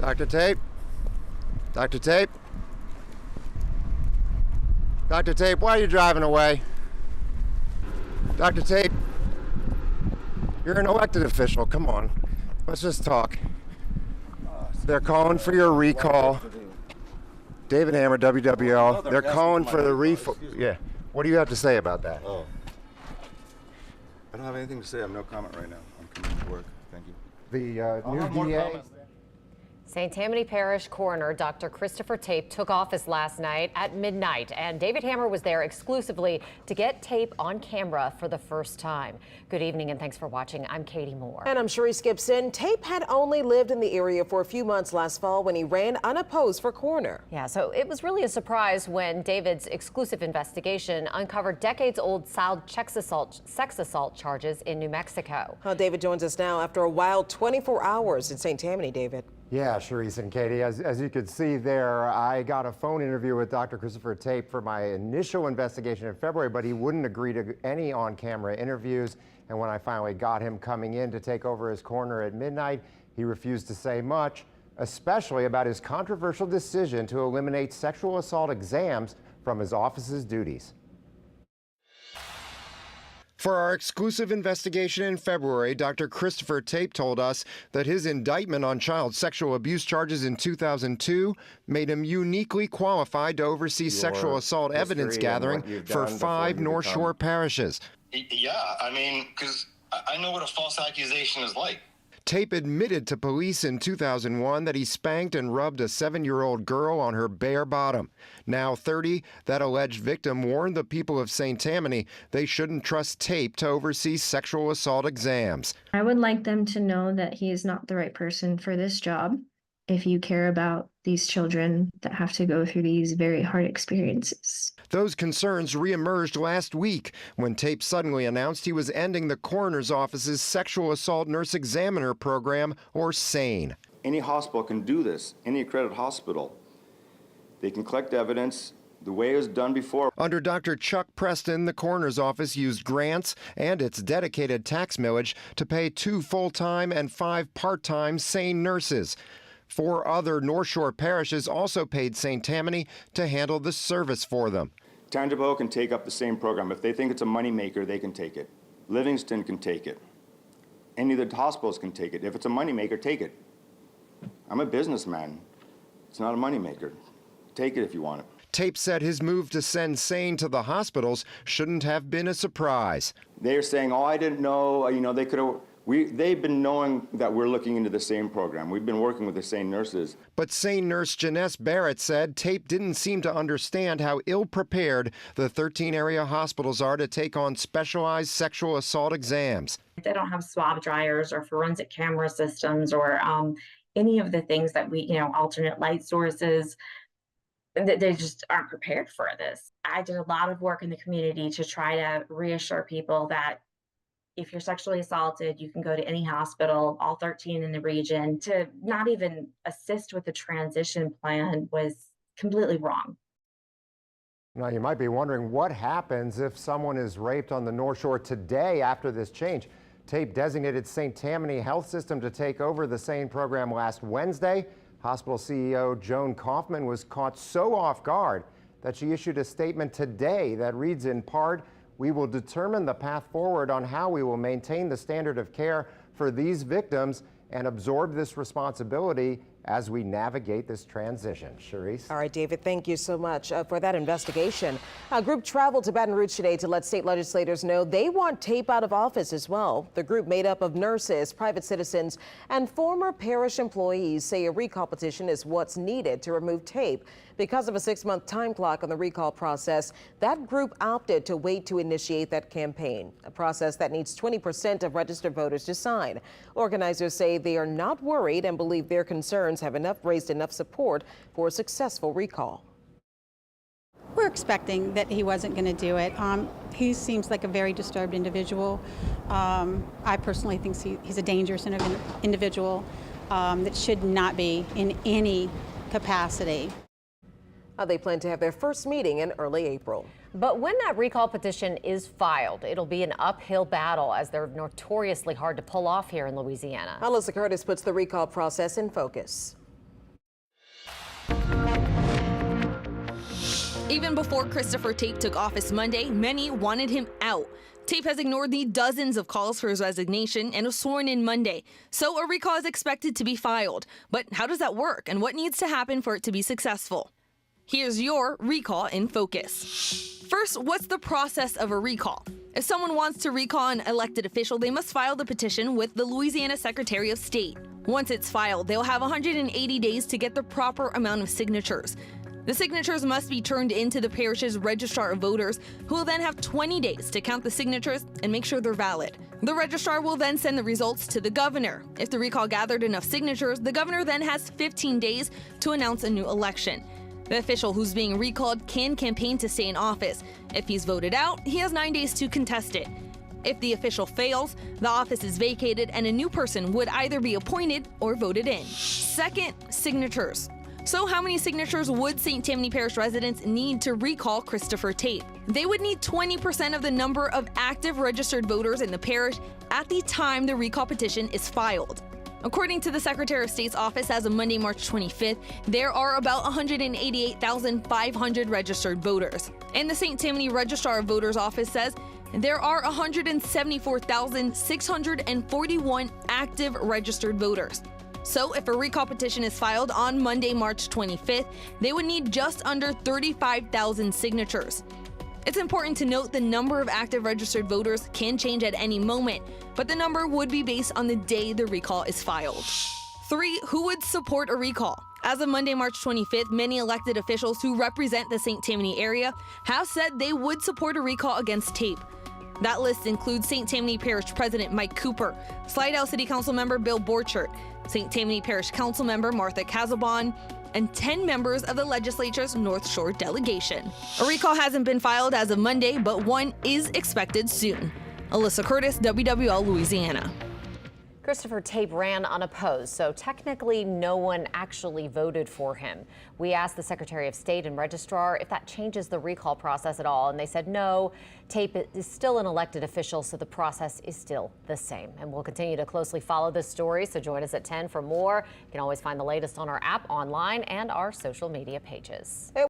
Dr. Tape? Dr. Tape? Dr. Tape, why are you driving away? Dr. Tape, you're an elected official. Come on. Let's just talk. They're calling for your recall. David Hammer, WWL. They're calling for the recall. Yeah. What do you have to say about that? Oh. I don't have anything to say. I have no comment right now. I'm coming to work. Thank you. The new DA. St. Tammany Parish Coroner Dr. Christopher Tape took office last night at midnight, and David Hammer was there exclusively to get Tape on camera for the first time. Good evening and thanks for watching. I'm Katie Moore. And I'm Sheree Skipson. Tape had only lived in the area for a few months last fall when he ran unopposed for coroner. Yeah, so it was really a surprise when David's exclusive investigation uncovered decades-old child sex assault charges in New Mexico. David joins us now after a wild 24 hours in St. Tammany, David. Yeah, Sharice and Katie, as you could see there, I got a phone interview with Dr. Christopher Tape for my initial investigation in February, but he wouldn't agree to any on-camera interviews. And when I finally got him coming in to take over as coroner at midnight, he refused to say much, especially about his controversial decision to eliminate sexual assault exams from his office's duties. For our exclusive investigation in February, Dr. Christopher Tape told us that his indictment on child sexual abuse charges in 2002 made him uniquely qualified to oversee sexual assault evidence gathering for 5 North Shore parishes. Yeah, I mean, because I know what a false accusation is like. Tape admitted to police in 2001 that he spanked and rubbed a 7-year-old girl on her bare bottom. Now 30, that alleged victim warned the people of St. Tammany they shouldn't trust Tape to oversee sexual assault exams. I would like them to know that he is not the right person for this job. If you care about these children that have to go through these very hard experiences. Those concerns reemerged last week when Tape suddenly announced he was ending the coroner's office's sexual assault nurse examiner program, or SANE. Any hospital can do this, any accredited hospital. They can collect evidence the way it was done before. Under Dr. Chuck Preston, the coroner's office used grants and its dedicated tax millage to pay 2 full-time and 5 part-time SANE nurses. 4 other North Shore parishes also paid St. Tammany to handle the service for them. Tangipahoa can take up the same program. If they think it's a moneymaker, they can take it. Livingston can take it. Any of the hospitals can take it. If it's a moneymaker, take it. I'm a businessman. It's not a moneymaker. Take it if you want it. Tape said his move to send SANE to the hospitals shouldn't have been a surprise. They're saying, oh, I didn't know, they could have. They've been knowing that we're looking into the same program. We've been working with the SANE nurses. But SANE nurse Janess Barrett said Tape didn't seem to understand how ill-prepared the 13 area hospitals are to take on specialized sexual assault exams. They don't have swab dryers or forensic camera systems or any of the things that we, alternate light sources. They just aren't prepared for this. I did a lot of work in the community to try to reassure people that if you're sexually assaulted, you can go to any hospital, all 13 in the region. To not even assist with the transition plan was completely wrong. Now, you might be wondering what happens if someone is raped on the North Shore today after this change. Tape designated St. Tammany Health System to take over the SANE program last Wednesday. Hospital CEO Joan Kaufman was caught so off guard that she issued a statement today that reads in part, "We will determine the path forward on how we will maintain the standard of care for these victims and absorb this responsibility as we navigate this transition." Sharice? All right, David, thank you so much for that investigation. A group traveled to Baton Rouge today to let state legislators know they want Tape out of office as well. The group, made up of nurses, private citizens, and former parish employees, say a recall petition is what's needed to remove Tape. Because of a 6-month time clock on the recall process, that group opted to wait to initiate that campaign, a process that needs 20% of registered voters to sign. Organizers say they are not worried and believe their concerns have raised enough support for a successful recall. We're expecting that he wasn't going to do it. He seems like a very disturbed individual. I personally think he's a dangerous individual that should not be in any capacity. They plan to have their first meeting in early April. But when that recall petition is filed, it'll be an uphill battle as they're notoriously hard to pull off here in Louisiana. Alyssa Curtis puts the recall process in focus. Even before Christopher Tape took office Monday, many wanted him out. Tape has ignored the dozens of calls for his resignation and was sworn in Monday. So a recall is expected to be filed. But how does that work and what needs to happen for it to be successful? Here's your recall in focus. First, what's the process of a recall? If someone wants to recall an elected official, they must file the petition with the Louisiana Secretary of State. Once it's filed, they'll have 180 days to get the proper amount of signatures. The signatures must be turned into the parish's registrar of voters, who will then have 20 days to count the signatures and make sure they're valid. The registrar will then send the results to the governor. If the recall gathered enough signatures, the governor then has 15 days to announce a new election. The official who's being recalled can campaign to stay in office. If he's voted out, he has 9 days to contest it. If the official fails, the office is vacated and a new person would either be appointed or voted in. Second, signatures. So how many signatures would St. Tammany Parish residents need to recall Christopher Tape? They would need 20% of the number of active registered voters in the parish at the time the recall petition is filed. According to the Secretary of State's office, as of Monday, March 25th, there are about 188,500 registered voters. And the St. Tammany Registrar of Voters office says there are 174,641 active registered voters. So if a recall petition is filed on Monday, March 25th, they would need just under 35,000 signatures. It's important to note the number of active registered voters can change at any moment, but the number would be based on the day the recall is filed. 3. Who would support a recall? As of Monday, March 25th, many elected officials who represent the St. Tammany area have said they would support a recall against Tape. That list includes St. Tammany Parish President Mike Cooper, Slidell City Council Member Bill Borchert, St. Tammany Parish Council Member Martha Casabon, and 10 members of the legislature's North Shore delegation. A recall hasn't been filed as of Monday, but one is expected soon. Alyssa Curtis, WWL Louisiana. Christopher Tape ran unopposed, so technically no one actually voted for him. We asked the Secretary of State and Registrar if that changes the recall process at all, and they said no. Tape is still an elected official, so the process is still the same. And we'll continue to closely follow this story, so join us at 10 for more. You can always find the latest on our app, online, and our social media pages.